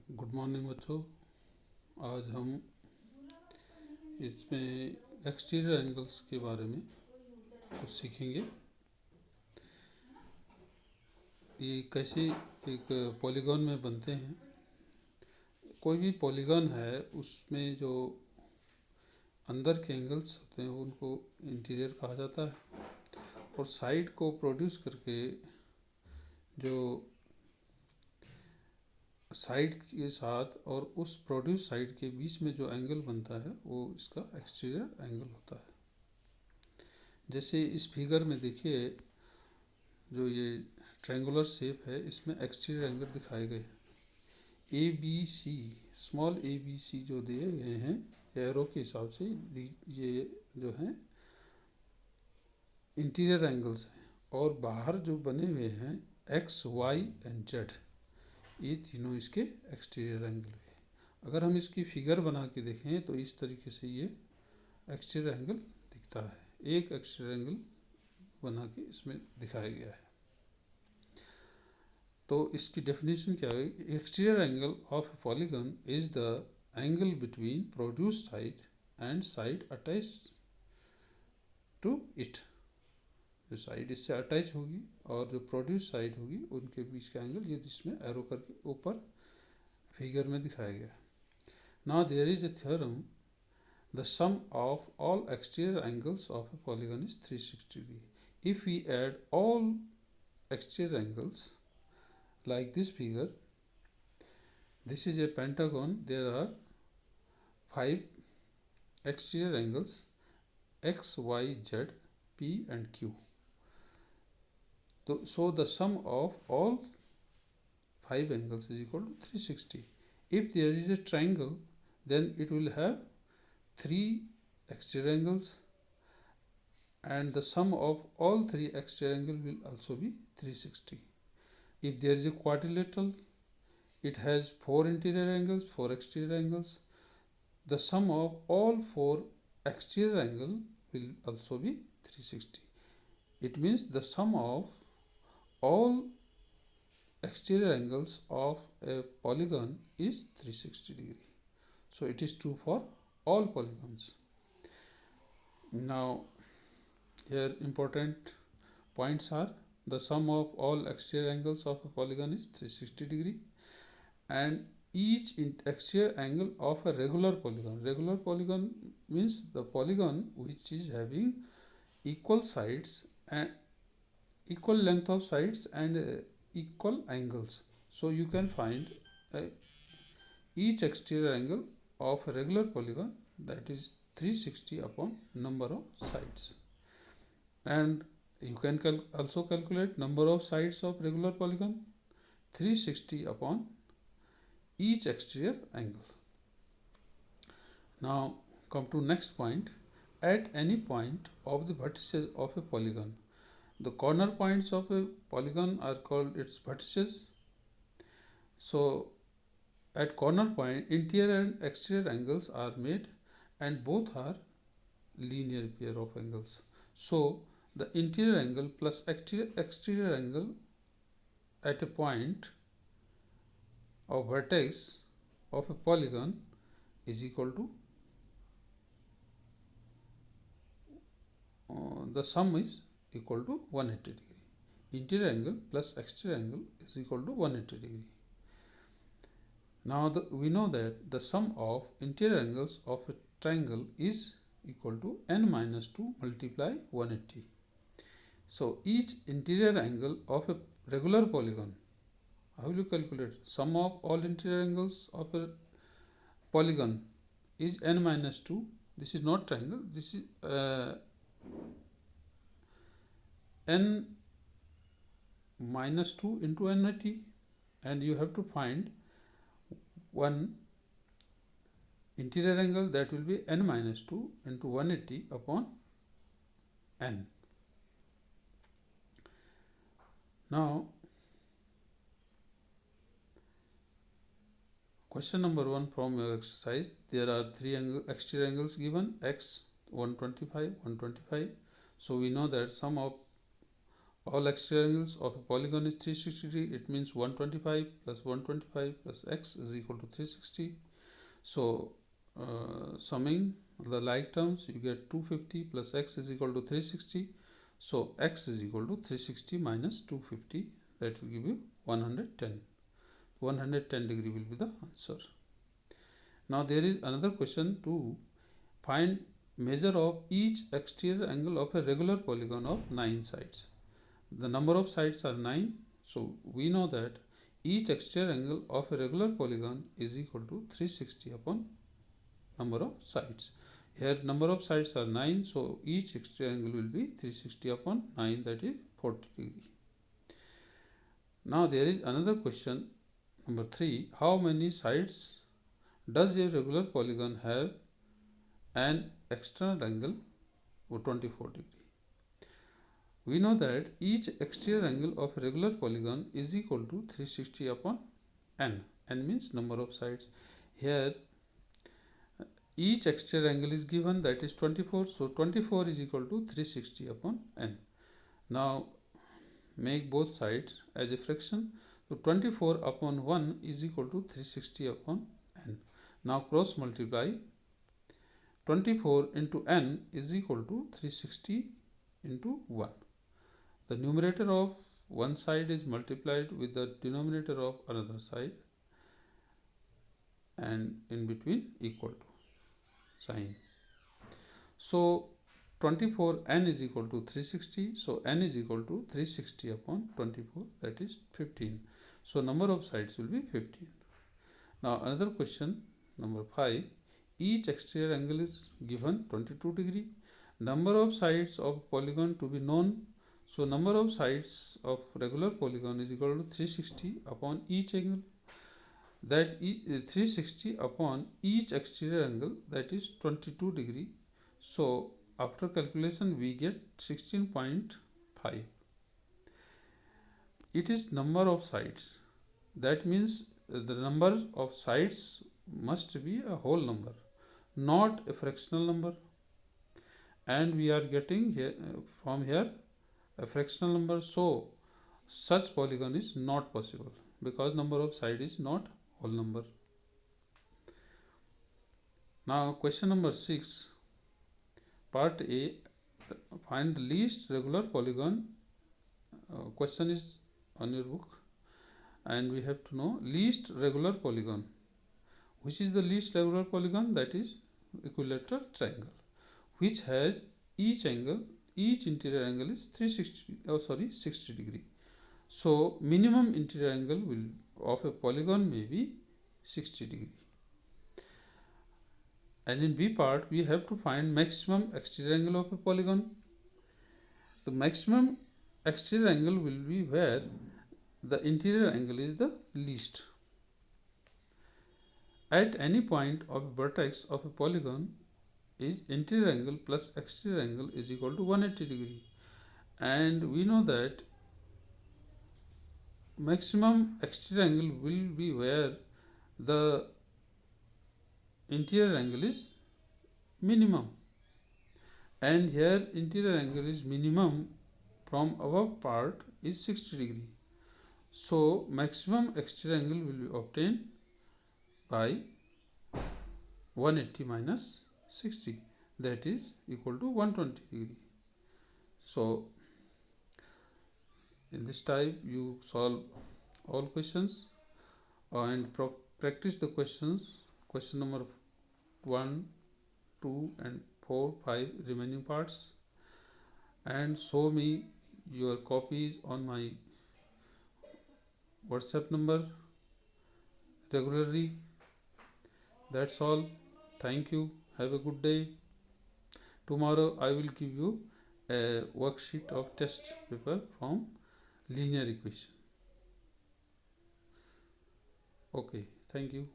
Good morning बच्चों। आज हम इसमें एक्सटीरियर एंगल्स के बारे में कुछ सीखेंगे। ये कैसे एक पॉलीगॉन में बनते हैं। कोई भी पॉलीगॉन है उसमें जो अंदर के एंगल्स होते हैं उनको इंटीरियर कहा जाता है, और साइड को प्रोड्यूस करके जो साइड के साथ और उस प्रोड्यूस साइड के बीच में जो एंगल बनता है वो इसका एक्सटीरियर एंगल होता है। जैसे इस फिगर में देखिए, जो ये ट्रायंगुलर शेप है इसमें एक्सटीरियर एंगल दिखाए गए हैं। A B C, small a B c जो दिए गए हैं एरो के हिसाब से, ये जो हैं इंटीरियर एंगल्स हैं, और बाहर जो बने हुए हैं एक्स वाई एंड जेड, ये तीनों इसके एक्सटीरियर एंगल है। अगर हम इसकी फिगर बना के देखें तो इस तरीके से ये एक्सटीरियर एंगल दिखता है। एक एक्सटीरियर एंगल बना के इसमें दिखाया गया है। तो इसकी डेफिनेशन क्या है? Exterior angle of a polygon is the angle between produce side and side attach to it. जो साइड इससे अटैच होगी और जो प्रोड्यूस साइड होगी उनके बीच का एंगल ये इसमें एरो करके ऊपर फिगर में दिखाया गया है। Now there is a theorem, the sum of all exterior angles of a polygon is 360 degree. If we add all exterior angles like this figure, this is a pentagon, there are 5 exterior angles x, y, z, p and q. So the sum of all 5 angles is equal to 360. If there is a triangle, then it will have 3 exterior angles, and the sum of all 3 exterior angles will also be 360. If there is a quadrilateral, it has 4 interior angles, 4 exterior angles. The sum of all 4 exterior angles will also be 360. It means the sum of all exterior angles of a polygon is 360 degree. So it is true for all polygons. Now here important points are: the sum of all exterior angles of a polygon is 360 degree, and each exterior angle of a regular polygon. Regular polygon means the polygon which is having equal sides and equal length of sides and equal angles. So you can find each exterior angle of a regular polygon, that is 360 upon number of sides. And you can also calculate number of sides of regular polygon, 360 upon each exterior angle. Now come to next point. At any point of the vertices of a polygon, the corner points of a polygon are called its vertices. So at corner point, interior and exterior angles are made, and both are linear pair of angles. So the interior angle plus exterior angle at a point of vertex of a polygon is equal to the sum is equal to 180 degree. Interior angle plus exterior angle is equal to 180 degree. Now we know that the sum of interior angles of a triangle is equal to n minus 2 multiply 180. So each interior angle of a regular polygon, how will you calculate? Sum of all interior angles of a polygon is n minus 2. This is not triangle, this is n minus 2 into n80, and you have to find one interior angle, that will be n minus 2 into 180 upon n. Now question number 1 from your exercise. There are 3 exterior angles given: x 125, 125. So we know that sum of all exterior angles of a polygon is 360 degree. It means 125 plus 125 plus x is equal to 360. So summing the like terms, you get 250 plus x is equal to 360. So x is equal to 360 minus 250. That will give you 110. 110 degree will be the answer. Now there is another question to find measure of each exterior angle of a regular polygon of 9 sides. The number of sides are 9. So we know that each exterior angle of a regular polygon is equal to 360 upon number of sides. Here number of sides are 9, so each exterior angle will be 360 upon 9, that is 40 degree. Now there is another question, number 3. How many sides does a regular polygon have an external angle of 24 degree? We know that each exterior angle of a regular polygon is equal to 360 upon n. N means number of sides. Here each exterior angle is given, that is 24. So 24 is equal to 360 upon n. Now make both sides as a fraction. So 24 upon 1 is equal to 360 upon n. Now cross multiply. 24 into n is equal to 360 into 1. The numerator of one side is multiplied with the denominator of another side, and in between equal to sign. So 24 n is equal to 360. So n is equal to 360 upon 24, that is 15. So number of sides will be 15. Now another question, number 5. Each exterior angle is given 22 degree. Number of sides of polygon to be known. So number of sides of regular polygon is equal to 360 upon each angle, that 360 upon each exterior angle, that is 22 degree. So after calculation we get 16.5. It is number of sides. That means the number of sides must be a whole number, not a fractional number. And we are getting here from here a fractional number, so such polygon is not possible because number of side is not whole number. Now question number 6, part A, find the least regular polygon. Question is on your book, and we have to know least regular polygon. Which is the least regular polygon? That is equilateral triangle, which has each interior angle is 60 degree. So minimum interior angle of a polygon may be 60 degree. And in B part we have to find maximum exterior angle of a polygon. The maximum exterior angle will be where the interior angle is the least. At any point of a vertex of a polygon is interior angle plus exterior angle is equal to 180 degree, and we know that maximum exterior angle will be where the interior angle is minimum, and here interior angle is minimum from above part is 60 degree. So maximum exterior angle will be obtained by 180 minus 60, that is equal to 120 degree. So in this type you solve all questions and practice the questions, question number 1, 2 and 4, 5 remaining parts, and show me your copies on my WhatsApp number regularly. That's all. Thank you. Have a good day. Tomorrow I will give you a worksheet of test paper from linear equation. Okay, thank you.